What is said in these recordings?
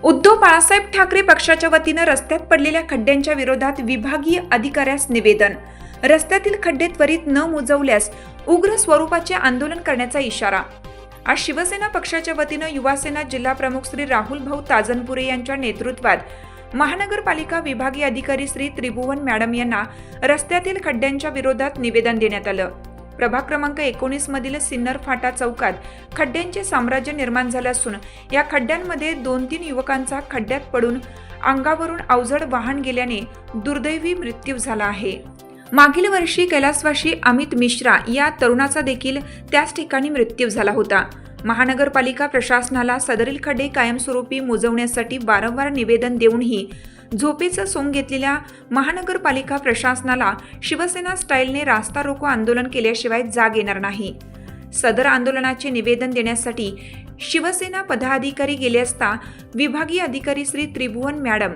उद्धव बाळासाहेब ठाकरे पक्षाच्या वतीनं रस्त्यात पडलेल्या खड्ड्यांच्या विरोधात विभागीय अधिकाऱ्यास निवेदन. रस्त्यातील खड्डे त्वरित न मुजवल्यास उग्र स्वरूपाचे आंदोलन करण्याचा इशारा. आज शिवसेना पक्षाच्या वतीनं युवासेना जिल्हा प्रमुख श्री राहुल भाऊ ताजनपुरे यांच्या नेतृत्वात महानगरपालिका विभागीय अधिकारी श्री त्रिभुवन मॅडम यांना रस्त्यातील खड्ड्यांच्या विरोधात निवेदन देण्यात आलं. प्रभाग क्रमांक 19 मधील सिन्नर फाटा चौकात खड्ड्यांचे साम्राज्य निर्माण झाले असून या खड्ड्यांमध्ये 2-3 युवकांचा खड्ड्यात पडून अंगावरून अवजड वाहन गेल्याने दुर्दैवी मृत्यू झाला आहे. मागील वर्षी कैलासवासी अमित मिश्रा या तरुणाचा देखील त्याच ठिकाणी मृत्यू झाला होता. महानगरपालिका प्रशासनाला सदरील खड्डे कायमस्वरूपी मोजवण्यासाठी वारंवार निवेदन देऊनही झोपेचं सोंग घेतलेल्या महानगरपालिका प्रशासनाला शिवसेना स्टाईलने रास्ता रोको आंदोलन केल्याशिवाय जाग येणार नाही. सदर आंदोलनाचे निवेदन देण्यासाठी शिवसेना पदाधिकारी गेले असता विभागीय अधिकारी श्री त्रिभुवन मॅडम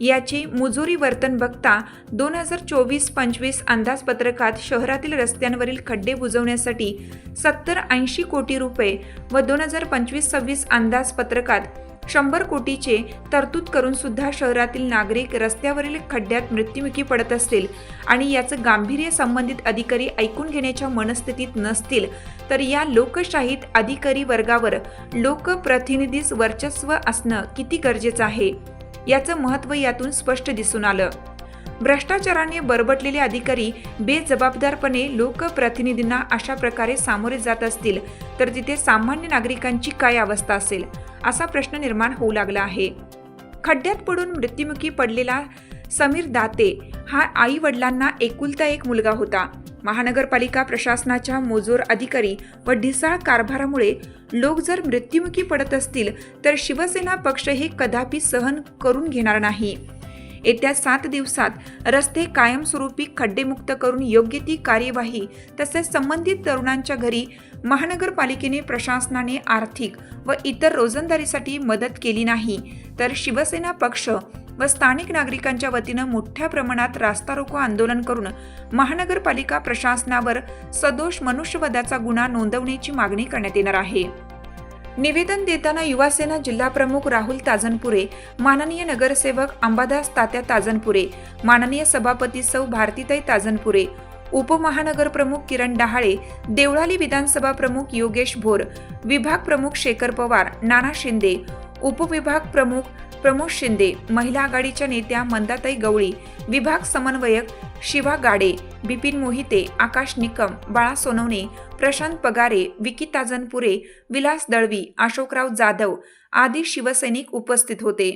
याचे मुजोरी वर्तन बघता 2024-25 अंदाजपत्रकात शहरातील रस्त्यांवरील खड्डे बुजवण्यासाठी 70-80 कोटी रुपये व 2025-26 अंदाजपत्रकात 100 कोटीचे तरतूद करून सुद्धा शहरातील नागरिक रस्त्यावरील खड्ड्यात मृत्युमुखी पडत असतील आणि याचं गांभीर्य संबंधित अधिकारी ऐकून घेण्याच्या मनस्थितीत नसतील तर या लोकशाहीत अधिकारी वर्गावर लोकप्रतिनिधीच वर्चस्व असणं किती गरजेचं आहे याचं महत्त्व यातून स्पष्ट दिसून आलं. भ्रष्टाचाराने बरबटलेले अधिकारी बेजबाबदारपणे लोकप्रतिनिधींना अशा प्रकारे सामोरे जात असतील तर तिथे सामान्य नागरिकांची काय अवस्था असेल असा प्रश्न निर्माण होऊ लागला आहे. खड्ड्यात पडून मृत्युमुखी पडलेला समीर दाते हा आई वडिलांना एकुलता एक मुलगा होता. महानगरपालिका प्रशासनाच्या मोजोर अधिकारी व ढिसाळ कारभारामुळे लोक जर मृत्युमुखी पडत असतील तर शिवसेना पक्ष हे कदापि सहन करून घेणार नाही. येत्या 7 दिवसात रस्ते कायमस्वरूपी खड्डेमुक्त करून योग्य ती कार्यवाही तसेच संबंधित तरुणांच्या घरी महानगरपालिकेने प्रशासनाने आर्थिक व इतर रोजंदारीसाठी मदत केली नाही तर शिवसेना पक्ष व स्थानिक नागरिकांच्या वतीनं मोठ्या प्रमाणात रास्ता रोको आंदोलन करून महानगरपालिका प्रशासनावर सदोष मनुष्यवधाचा गुन्हा नोंदवण्याची मागणी करण्यात येणार आहे. निवेदन देताना युवासेना जिल्हा प्रमुख राहुल ताजनपुरे, माननीय नगरसेवक अंबादास तात्या ताजनपुरे, माननीय सभापती सौ भारतीताई ताजनपुरे, उपमहानगर प्रमुख किरण डहाळे, देवळाली विधानसभा प्रमुख योगेश भोर, विभाग प्रमुख शेखर पवार, नाना शिंदे, उपविभाग प्रमुख प्रमोद शिंदे, महिला आघाडीच्या नेत्या मंदाताई गवळी, विभाग समन्वयक शिवा गाडे, बिपिन मोहिते, आकाश निकम, बाळा सोनवणे, प्रशांत पगारे, विकी ताजनपुरे, विलास दळवी, अशोकराव जाधव आदी शिवसैनिक उपस्थित होते.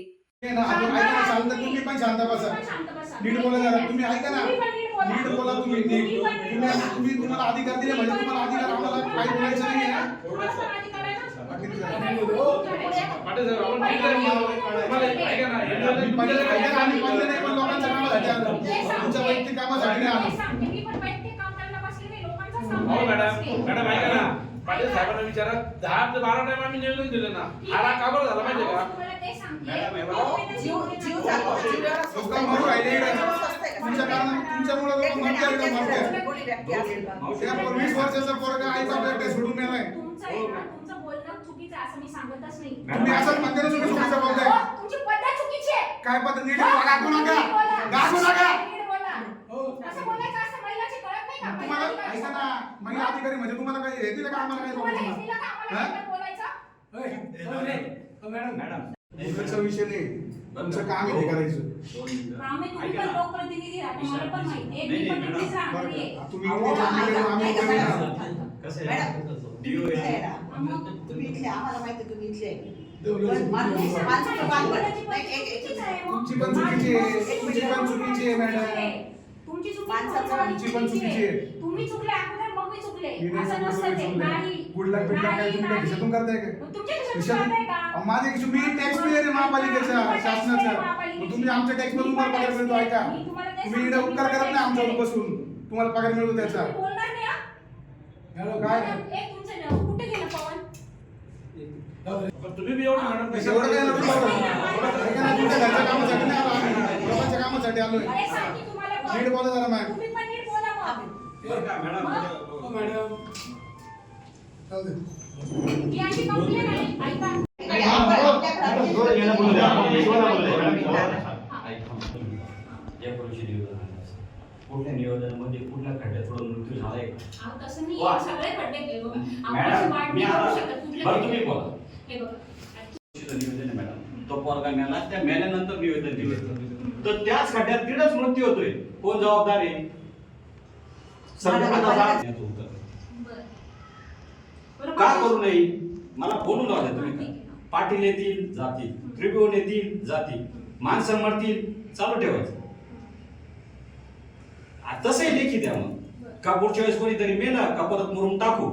मॅडम ऐका ना, पाटील साहेबांना विचारा 10 ते 12 टाइम आम्ही निवेदन दिलं ना, हा का बरं झाला माहिती का? तुमच्या कारण तुमच्यामुळे लोक म्हणतात का मारते 20 वर्षाचा पोरगा आईचा बेटा सोडून नेलाय. तुमचं बोलणं चुकीचं असं मी सांगतच नाही. तुम्ही असं म्हणता ना, तुम्ही चुकीचं बोलताय. तुमची पद्धत चुकीची आहे. काय पद्धत नीट गागू नका असं बोलायचं असं महिलाची कळत नाही का? तुम्हाला ऐका ना, महिला अधिकारी म्हणजे तुम्हाला काय हे दिलं का आम्हाला काय बोलायचं? मॅडम बोलायचा विषय नाही, तुमचं काम आहे करायचं. आम्ही तुम्ही पण लोकप्रतिनिधी आहात, मला पण माहिती आहे. मी पण इथेच राहणारी आहे. तुम्ही आम्ही तुम्ही इथले आम्हाला माहिती तुम्ही इथले तुमची पण चुकीची आहे, तुमची पण चुकीची आहे मॅडम. तुमची तुमची पण चुकीची आहे. तुम्ही चुकले अगोदर मग मी चुकले असं नसतं ते. नाही गुडला काय तुम्ही काय खिशातून करताय काय? तुमच्या खिशातून करताय का? माझे मी टॅक्स पेयर आहे महापालिकेचा शासनाचा. तुम्ही आमच्या टॅक्स मधून मला पगार मिळतो. ऐका, तुम्ही इकडे उपकार करत नाही आमच्यावर बसून, तुम्हाला पगार मिळतो त्याचा. बोलणार नाही हा? काय एक तुमचं कुठे गेलं पवन? तुम्ही बी एवढं मॅडम एवढं काय नको बोलू. ऐका ना, तुमच्या घरच्या कामासाठी नाही आलो आम्ही, लोकांच्या कामासाठी आलोय. अरे सांगते तुम्हाला नीट बोला जरा मॅम. तुम्ही पण नीट बोला मग. मॅडम ही अशी कंप्लेंट आहे. ऐका. आपल्याकडे कुठल्या नियोजनामध्ये कुठल्या खड्ड्यात थोडं मृत्यू झालाय का? अहो, तसं नाही वा. सगळे खड्डे केले. आपण मॅडम, अशी वाट मी नाही करू आता- शकत. कुठले बरं, खड्डे? तुम्ही बोला. हे बघा. नियोजन आहे मॅडम, तो पोरगा मेला, त्या मेल्यानंतर नियोजन दिले तर त्याच खड्ड्यात तिथंच मृत्यू होतोय. कोण जबाबदार आहे? संदर्भात असा याचं उत्तर. बरं. बरं, का पण- करू नये? मला बोलून लावा तुम्ही ठीक का? आहे. पाटील येतील जातील, त्रिभुवन येतील जातील, माणसं मरतील, चालू ठेवायचं. तसंही लेखी द्या मग. का पुढच्या वेळेस कोणीतरी मेलं का परत मरून टाकू,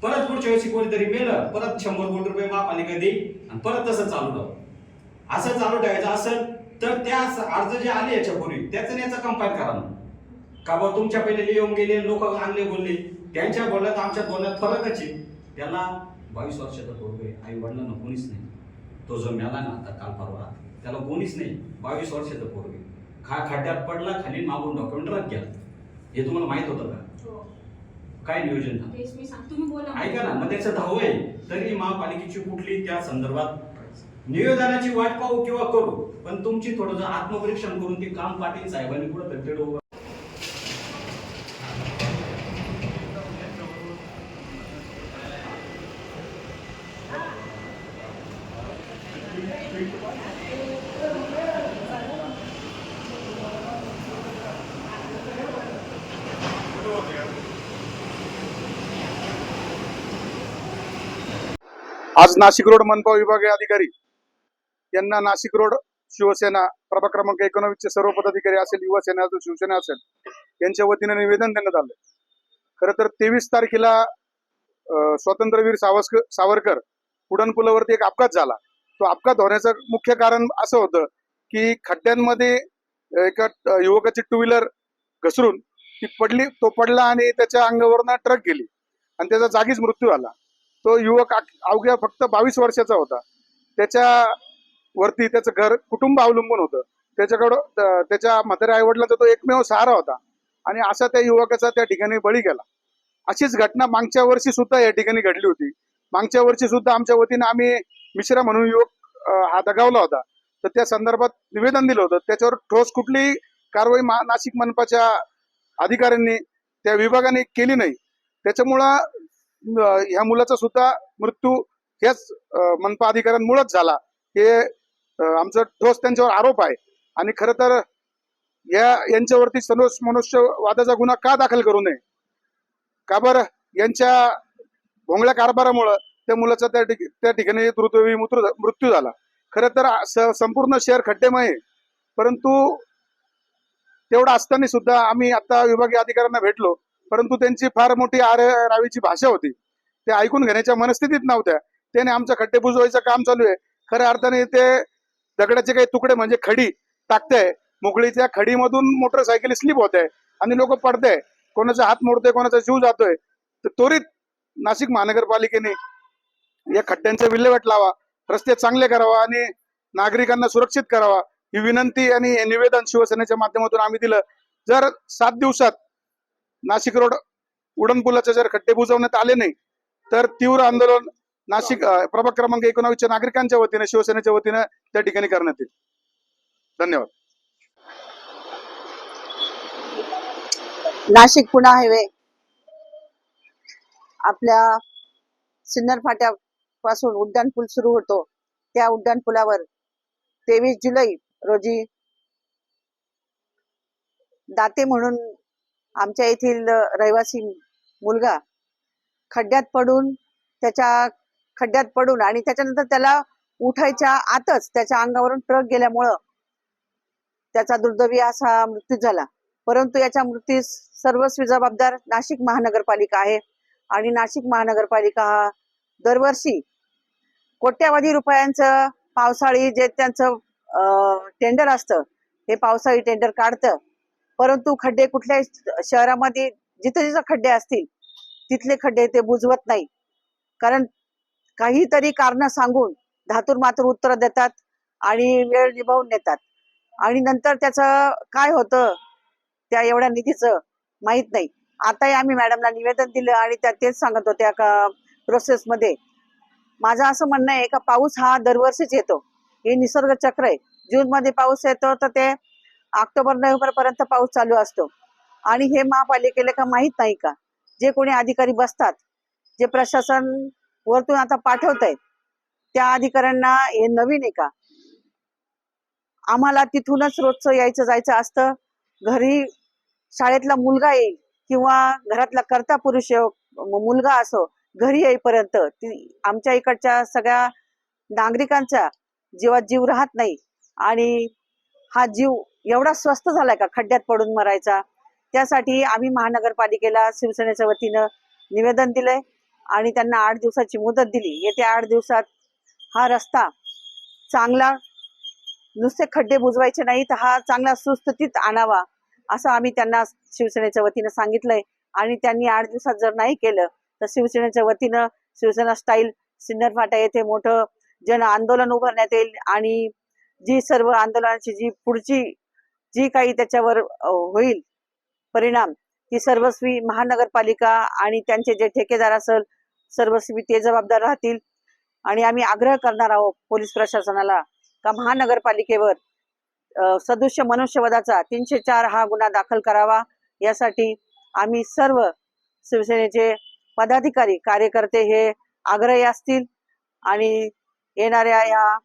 परत पुढच्या वेळेस कोणीतरी मेलं परत 100 कोटी रुपये महापालिका देईल आणि परत तसं चालू राहू. असं चालू ठेवायचं असेल तर त्या अर्ज जे आले याच्यापूर्वी त्याचं याचा कंपाईल करा ना. का बा तुमच्या पहिले येऊन गेले लोक आणले बोलले, त्यांच्या बोलण्यात आमच्या बोलण्यात फरकच आहे. त्याला 22 वर्षाचा पोरग आहे, आई वडिलांना कोणीच नाही. तो जो मेला ना आता काल परवा त्याला कोणीच नाही. 22 वर्षाचा पोरग आहे. खड्ड्यात पडला, खाली मागून डॉक्युमेंट रद्द केला. हे तुम्हाला माहित होतं का? हो. काय नियोजन झालं? तेच मी सांग, तुम्ही बोला. ऐका ना, मग त्याचं 10 आहे तरी महापालिकेची कुठली त्या संदर्भात नियोजनाची वाट पाहू किंवा करू, पण तुमची थोडं आत्मपरीक्षण करून ते काम पाटील साहेबांनी कुठं तरी उभं. आज नाशिक रोड मनपा विभागीय अधिकारी यांना नाशिक रोड शिवसेना प्रभाग क्रमांक 19 चे सर्व पदाधिकारी असेल, युवा सेना असेल, शिवसेना असेल, यांच्या वतीने निवेदन देण्यात आलं. खरं तर 23 तारखेला स्वातंत्र्यवीर सावरकर उड्डाणपुलावरती एक अपघात झाला. तो अपघात होण्याचं मुख्य कारण असं होतं की खड्ड्यांमध्ये एका युवकाची 2 व्हीलर घसरून ती पडली, तो पडला आणि त्याच्या अंगावरनं ट्रक गेली आणि त्याचा जागीच मृत्यू झाला. तो युवक अवघ्या फक्त 22 वर्षाचा होता. त्याच्या वरती त्याचं घर कुटुंब अवलंबून होतं. त्याच्याकडं त्याच्या म्हाताऱ्या आईवडिलांचा तो एकमेव सहारा होता आणि असा त्या युवकाचा त्या ठिकाणी बळी गेला. अशीच घटना मागच्या वर्षी सुद्धा या ठिकाणी घडली होती. मागच्या वर्षी सुद्धा आमच्या वतीने आम्ही मिश्रा म्हणून युवक हा दगावला होता, तर त्या संदर्भात निवेदन दिलं होतं. त्याच्यावर ठोस कुठलीही कारवाई नाशिक मनपाच्या अधिकाऱ्यांनी त्या विभागाने केली नाही. त्याच्यामुळं ह्या मुलाचा सुद्धा मृत्यू ह्याच मनपा अधिकाऱ्यांमुळेच झाला, हे आमचा ठोस त्यांच्यावर आरोप आहे. आणि खरं तर यांच्यावरती सर्वोच्च मनुष्यवादाचा गुन्हा का दाखल करू नये? का बरं? यांच्या भोंगळ्या कारभारामुळं त्या मुलाचा त्या ठिकाणी दुर्दैवी मृत्यू झाला. खरं तर संपूर्ण शहर खड्डेमय आहे, परंतु तेवढं असताना सुद्धा आम्ही आता विभागीय अधिकाऱ्यांना भेटलो, परंतु त्यांची फार मोठी रावीची भाषा होती. ते ऐकून घेण्याच्या मनस्थितीत नव्हत्या. त्याने आमचं खड्डे बुजवायचं काम चालू आहे. खऱ्या अर्थाने ते दगडाचे काही तुकडे म्हणजे खडी टाकताय, मोकळीच्या खडीमधून मोटरसायकल स्लिप होत आहे आणि लोक पडताय, कोणाचा हात मोडतोय, कोणाचा जीव जातोय. तर त्वरित नाशिक महानगरपालिकेने या खड्ड्यांचा विल्हेवाट लावा, रस्ते चांगले करावा आणि नागरिकांना सुरक्षित करावा, ही विनंती आणि हे निवेदन शिवसेनेच्या माध्यमातून आम्ही दिलं. जर 7 दिवसात नाशिक रोड उड्डाणपुलाचे जर खड्डे बुजवण्यात आले नाही तर तीव्र आंदोलन नाशिक प्रभाग क्रमांक 19 नागरिकांच्या वतीने, शिवसेनेच्या वतीने त्या ठिकाणी करण्यात येईल. धन्यवाद. नाशिक पुणे हायवे आपल्या सिन्नर फाट्यापासून उड्डाणपूल सुरू होतो. त्या उड्डाणपुलावर 23 जुलै रोजी दाते म्हणून आमच्या येथील रहिवासी मुलगा खड्ड्यात पडून आणि त्याच्यानंतर त्याला उठायच्या आतच त्याच्या अंगावरून ट्रक गेल्यामुळं त्याचा दुर्दैवी असा मृत्यू झाला. परंतु याच्या मृत्यूस सर्वस्वी जबाबदार नाशिक महानगरपालिका आहे आणि नाशिक महानगरपालिका हा दरवर्षी कोट्यावधी रुपयांचं पावसाळी जे त्यांचं टेंडर असतं, हे पावसाळी टेंडर काढतं. परंतु खड्डे कुठल्या शहरामध्ये जिथे खड्डे असतील तिथले खड्डे ते बुजवत नाही. कारण काहीतरी कारण सांगून धातूर मातूर उत्तर देतात आणि वेळ निभावून नेतात आणि नंतर त्याचं काय होतं त्या एवढ्या निधीचं माहित नाही. आताही आम्ही मॅडमला निवेदन दिलं आणि त्या तेच सांगत होत्या का प्रोसेसमध्ये. माझं असं म्हणणं आहे का पाऊस हा दरवर्षीच येतो. हे निसर्ग चक्र आहे. जून मध्ये पाऊस येतो तर ते ऑक्टोबर नोव्हेंबर पर्यंत पाऊस चालू असतो. आणि हे महापालिकेला का माहित नाही का? जे कोणी अधिकारी बसतात, जे प्रशासन वरतून आता पाठवत आहे, त्या अधिकाऱ्यांना हे नवीन आहे का? आम्हाला तिथूनच रोजचं यायचं जायचं असतं. घरी शाळेतला मुलगा येईल किंवा घरातला कर्ता पुरुष मुलगा असो, घरी येईपर्यंत आमच्या इकडच्या सगळ्या नागरिकांचा जीवात जीव राहत नाही. आणि हा जीव एवढा स्वस्त झालाय का खड्ड्यात पडून मरायचा? त्यासाठी आम्ही महानगरपालिकेला शिवसेनेच्या वतीनं निवेदन दिलंय आणि त्यांना 8 दिवसाची मुदत दिली. येत्या 8 दिवसात हा रस्ता चांगला, नुसते खड्डे बुजवायचे नाही तर हा चांगला सुस्थितीत आणावा असं आम्ही त्यांना शिवसेनेच्या वतीनं सांगितलंय. आणि त्यांनी 8 दिवसात जर नाही केलं तर शिवसेनेच्या वतीनं शिवसेना स्टाईल सिन्नर फाटा येथे मोठं जन आंदोलन उभारण्यात येईल. आणि जी सर्व आंदोलनाची जी पुढची जी काही त्याच्यावर होईल परिणाम, ती सर्वस्वी महानगरपालिका आणि त्यांचे जे ठेकेदार असेल सर्वस्वी ते जबाबदार राहतील. आणि आम्ही आग्रह करणार आहोत पोलीस प्रशासनाला का महानगरपालिकेवर सदृश्य मनुष्यवधाचा 304 हा गुन्हा दाखल करावा. यासाठी आम्ही सर्व शिवसेनेचे पदाधिकारी कार्यकर्ते हे आग्रही असतील. आणि येणाऱ्या या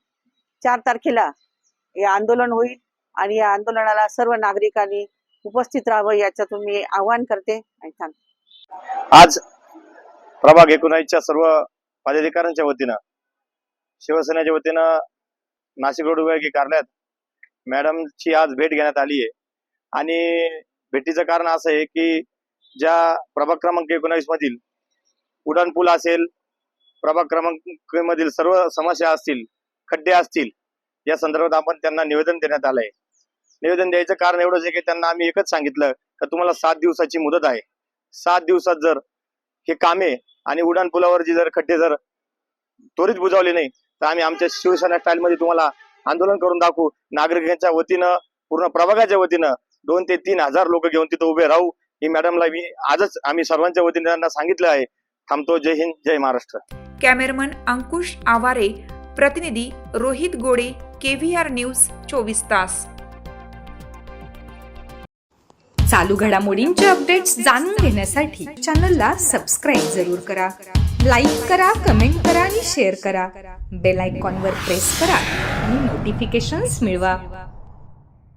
4 तारखेला हे आंदोलन होईल आणि या आंदोलनाला सर्व नागरिकांनी उपस्थित राहावं याच्यातून मी आवाहन करते आणि सांगते. आज प्रभाग 19च्या सर्व पदाधिकाऱ्यांच्या वतीनं शिवसेनेच्या वतीनं नाशिक रोड विभागीय कार्यालयात मॅडमची आज भेट घेण्यात आली आहे. आणि भेटीचं कारण असं आहे की ज्या प्रभाग क्रमांक 19 मधील उड्डाण पूल असेल, प्रभाग क्रमांक मधील सर्व समस्या असतील, खड्डे असतील, या संदर्भात आपण त्यांना निवेदन देण्यात आलंय. निवेदन द्यायचं कारण एवढंच आहे की त्यांना आम्ही एकच सांगितलं की तुम्हाला 7 दिवसाची मुदत आहे. 7 दिवसात जर हे कामे आणि उड्डाण पुलावरची जर खड्डे जर त्वरित बुजवले नाही तर आम्ही आमच्या शिवसेना स्टाईल मध्ये तुम्हाला आंदोलन करून दाखवू. नागरिकांच्या वतीनं, पूर्ण प्रभागाच्या वतीनं 2 ते 3 हजार लोक घेऊन तिथं उभे राहू. ही मॅडमला मी आजच आम्ही सर्वांच्या वतीने त्यांना सांगितलं आहे. थांबतो. जय हिंद, जय महाराष्ट्र. कॅमेरामन अंकुश आवारे, प्रतिनिधी रोहित गोडे, KVR न्यूज 24 तास. चालू घडामोडींचे अपडेट्स जाणून घेण्यासाठी चॅनलला सबस्क्राईब जरूर करा. लाईक करा, कमेंट करा आणि शेअर करा. बेल आयकॉनवर प्रेस करा आणि नोटिफिकेशन्स मिळवा.